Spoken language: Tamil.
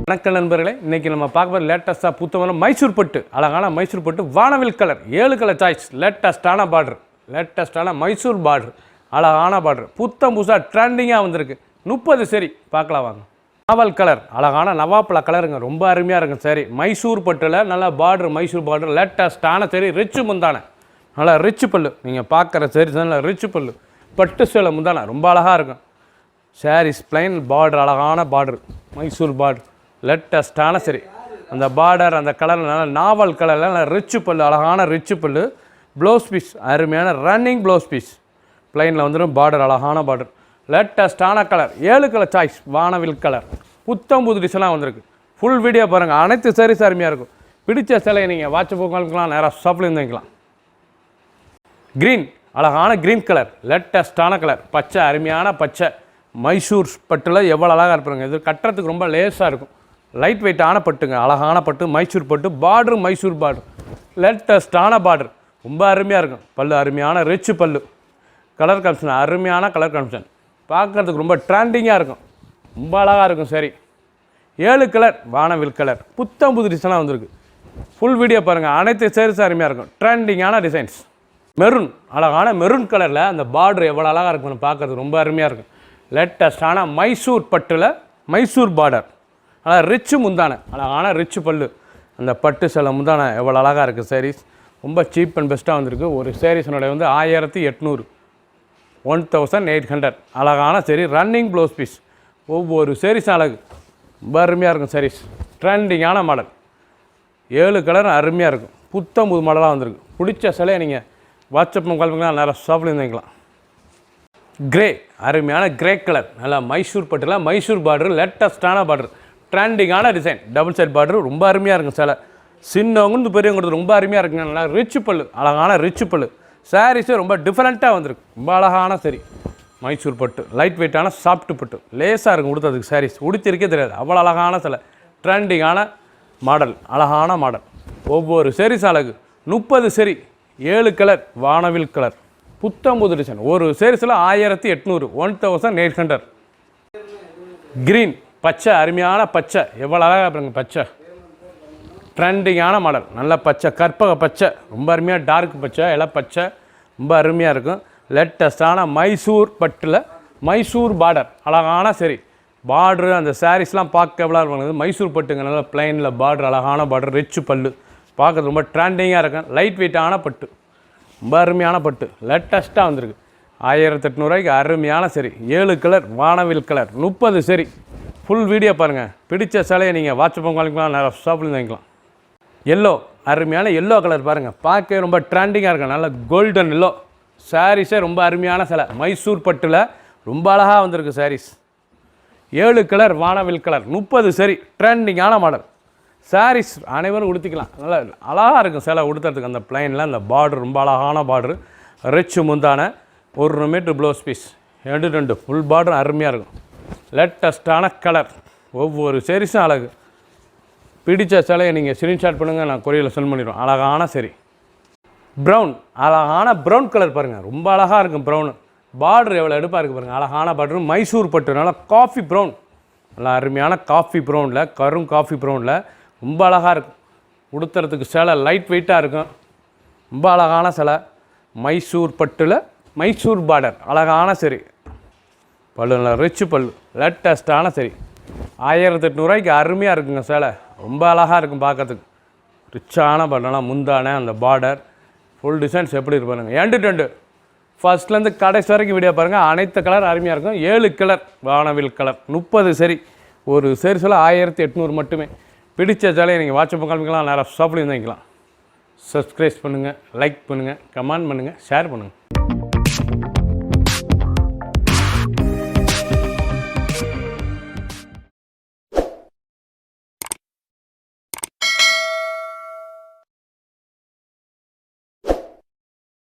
வணக்கம் நண்பர்களே, இன்றைக்கி நம்ம பார்க்க போகிற லேட்டஸ்ட்டாக புத்தகம் மைசூர் பட்டு, அழகான மைசூர் பட்டு, வானவில் கலர், 7 கலர் சாய்ஸ், லேட்டஸ்ட்டான பார்டர், லேட்டஸ்ட்டான மைசூர் பார்டர், அழகான பார்டர், புத்தம் புதுசாக ட்ரெண்டிங்காக வந்திருக்கு. 30 சரி பார்க்கலாம் வாங்க. நாவல் கலர், அழகான நவாப்பழ கலருங்க, ரொம்ப அருமையாக இருக்கும். சரி, மைசூர் பட்டில் நல்லா பார்டர், மைசூர் பார்டர், லேட்டஸ்ட்டான சரி, ரிச்சு முந்தானை, நல்லா ரிச்சு பல்லு. நீங்கள் பார்க்குற சரி நல்லா ரிச்சு பல்லு, பட்டு சேலை முந்தானை ரொம்ப அழகாக இருக்கும். சாரீஸ் பிளைன் பார்டர், அழகான பார்டர், மைசூர் பார்டர், லேட்டஸ்ட்டான சரி, அந்த பார்டர் அந்த கலரில் நல்லா நாவல் கலரில் நல்லா ரிச்சு பல்லு, அழகான ரிச்சு பல்லு. ப்ளவுஸ் பீஸ் அருமையான ரன்னிங் ப்ளவுஸ் பீஸ், பிளைனில் வந்துடும் பார்டர், அழகான பார்டர், லேட்டஸ்ட்டான கலர், 7 கலர் சாய்ஸ், வானவில் கலர், புத்தம் புது டிசைனாக வந்திருக்கு. ஃபுல் வீடியோ பாருங்கள், அனைத்து சாரீஸ் அருமையாக இருக்கும். பிடிச்ச சிலையை நீங்கள் வாட்ச் போக்கலாம், நேராக ஷாப்பில் இருந்து வைக்கலாம். க்ரீன், அழகான க்ரீன் கலர், லேட்டஸ்ட்டான கலர், பச்சை அருமையான பச்சை, மைசூர் பட்டில் எவ்வளோ அழகாக இருப்பாங்க. இது கட்டுறதுக்கு ரொம்ப லேஸாக இருக்கும், லைட் வெயிட்டான பட்டுங்க, அழகான பட்டு, மைசூர் பட்டு, பார்டரு மைசூர் பார்டர், லேட்டஸ்ட்டான பார்டர், ரொம்ப அருமையாக இருக்கும். பல்லு அருமையான ரிச்சு பல்லு, கலர் காம்பினேஷன் அருமையான கலர் காம்பினேஷன், பார்க்குறதுக்கு ரொம்ப ட்ரெண்டிங்காக இருக்கும், ரொம்ப அழகாக இருக்கும். சரி, 7 கலர் வானவில் கலர், புத்தம் புது டிசைனாக வந்திருக்கு. ஃபுல் வீடியோ பாருங்கள், அனைத்து சேரீஸும் அருமையாக இருக்கும், ட்ரெண்டிங்கான டிசைன்ஸ். மெரூன், அழகான மெரூன் கலரில் அந்த பார்டர் எவ்வளோ அழகாக இருக்குன்னு பார்க்குறதுக்கு ரொம்ப அருமையாக இருக்கும். லேட்டஸ்ட்டான மைசூர் பட்டில் மைசூர் பார்டர், அழகாக ரிச்சு முந்தானை, அழகான ரிச்சு பல்லு, அந்த பட்டு சேலை முந்தானை எவ்வளோ அழகாக இருக்குது. சாரீஸ் ரொம்ப சீப் அண்ட் பெஸ்ட்டாக வந்திருக்கு. ஒரு சாரீஸினுடைய வந்து 1800, 1800, அழகான சரி, ரன்னிங் ப்ளவுஸ் பீஸ், ஒவ்வொரு சாரீஸும் அழகு, ரொம்ப அருமையாக இருக்கும். சாரீஸ் ட்ரெண்டிங்கான மாடல், 7 கலர் அருமையாக இருக்கும், புத்தம் புது மாடலாக வந்திருக்கு. பிடிச்ச சிலையை நீங்கள் வாட்ஸ்அப் கால்பீங்களா, நேராக ஷாப்பில் இருந்துக்கலாம். கிரே, அருமையான கிரே கலர், நல்லா மைசூர் பட்டில் மைசூர் பார்டர், லேட்டஸ்ட்டான பார்டர், ட்ரெண்டிங்கான டிசைன், டபுள் சைட் பார்டர், ரொம்ப அருமையாக இருக்கும். சில சின்னவங்க பெரியவங்கிறது ரொம்ப அருமையாக இருக்குங்க. நல்லா ரிச்சு பல்லு, அழகான ரிச்சு பல்லு, சாரீஸே ரொம்ப டிஃப்ரெண்ட்டாக வந்திருக்கு, ரொம்ப அழகான சரி, மைசூர் பட்டு, லைட் வெயிட்டான சாஃப்ட் பட்டு, லேஸாக இருக்கும் கொடுத்ததுக்கு. சாரீஸ் உடுத்திருக்கே தெரியாது, அவ்வளோ அழகான சில ட்ரெண்டிங்கான மாடல், அழகான மாடல், ஒவ்வொரு சாரீஸ் அழகு. 30 சரி, 7 கலர் வானவில் கலர், புத்தம் புது டிசைன், ஒரு சேரீஸில் 1800, 1800. க்ரீன், பச்சை அருமையான பச்சை, எவ்வளோ அழகாக பாருங்க, பச்சை ட்ரெண்டிங்கான மாடல், நல்ல பச்சை, கற்பக பச்சை, ரொம்ப அருமையாக டார்க் பச்சை, எல்லாம் பச்சை, ரொம்ப அருமையாக இருக்கும். லேட்டஸ்ட்டான மைசூர் பட்டில் மைசூர் பார்டர், அழகான சரி, பார்டரு அந்த சாரீஸ்லாம் பார்க்க எவ்வளோ இருக்கும். மைசூர் பட்டுங்க, நல்ல பிளைனில் பார்டர், அழகான பார்டர், ரிச்சு பல்லு, பார்க்குறது ரொம்ப ட்ரெண்டிங்காக இருக்கும். லைட் வெயிட்டான பட்டு, ரொம்ப அருமையான பட்டு, லேட்டஸ்ட்டாக வந்திருக்கு. 1800 அருமையான சரி, 7 கலர் வானவில் கலர், 30 சரி. ஃபுல் வீடியோ பாருங்கள், பிடிச்ச சிலையை நீங்கள் வாட்ஸ்அப் காலிக்கலாம், நேராக ஷாப்பில் வாங்கிக்கலாம். எல்லோ, அருமையான எல்லோ கலர் பாருங்கள், பார்க்க ரொம்ப ட்ரெண்டிங்காக இருக்கும், நல்ல கோல்டன் எல்லோ, சாரீஸே ரொம்ப அருமையான சிலை, மைசூர் பட்டில் ரொம்ப அழகாக வந்திருக்கு. சாரீஸ் 7 கலர் வானவில் கலர், 30 சரி, ட்ரெண்டிங்கான மாடல். சாரீஸ் அனைவரும் உடுத்திக்கலாம், நல்லா அழகாக இருக்கும் சிலை உடுத்துறதுக்கு. அந்த பிளைனில் அந்த பார்டர் ரொம்ப அழகான பார்டரு, ரிச்சு முந்தான, 1 metre blouse piece, 2 full border அருமையாக இருக்கும். லேட்டஸ்ட்டான கலர், ஒவ்வொரு சாரீஸும் அழகு. பிடிச்ச சிலையை நீங்கள் ஸ்க்ரீன்ஷாட் பண்ணுங்கள், நான் கொரியரில் சென்ட் பண்ணிடுவோம். அழகான சரி, ப்ரௌன், அழகான ப்ரௌன் கலர் பாருங்கள், ரொம்ப அழகாக இருக்கும். ப்ரௌனு பார்டர் எவ்வளோ எடுப்பாக இருக்குது பாருங்கள், அழகான பார்டரு, மைசூர் பட்டு, நல்லா காஃபி ப்ரௌன், நல்லா அருமையான காஃபி ப்ரௌனில், கரும் காஃபி ப்ரௌனில், ரொம்ப அழகாக இருக்கும். உடுத்துறதுக்கு சிலை லைட் வெயிட்டாக இருக்கும், ரொம்ப அழகான சிலை, மைசூர் பட்டில் மைசூர் பார்டர், அழகான சரி, பல்லு நல்லா ரிச்சு பல்லு, லேட்டஸ்ட்டான சரி, 1800 அருமையாக இருக்குங்க சிலை, ரொம்ப அழகாக இருக்கும் பார்க்கறதுக்கு. ரிச்சான பார்டர்லாம் முந்தான அந்த பார்டர், ஃபுல் டிசைன்ஸ் எப்படி இருப்பாருங்க. 2 ஃபஸ்ட்லேருந்து கடைசி வரைக்கும் வீடியோ பாருங்கள், அனைத்து கலர் அருமையாக இருக்கும். 7 கலர் வானவில் கலர், 30 சரி, ஒரு சரி 1800 மட்டுமே. பிடிச்ச சிலையை நீங்கள் வாட்ஸ்அப் காமிக்கலாம், நேராக ஷாப்பில் வாங்கிக்கலாம். சப்ஸ்கிரைப் பண்ணுங்கள், லைக் பண்ணுங்கள், கமெண்ட் பண்ணுங்கள், ஷேர் பண்ணுங்கள்.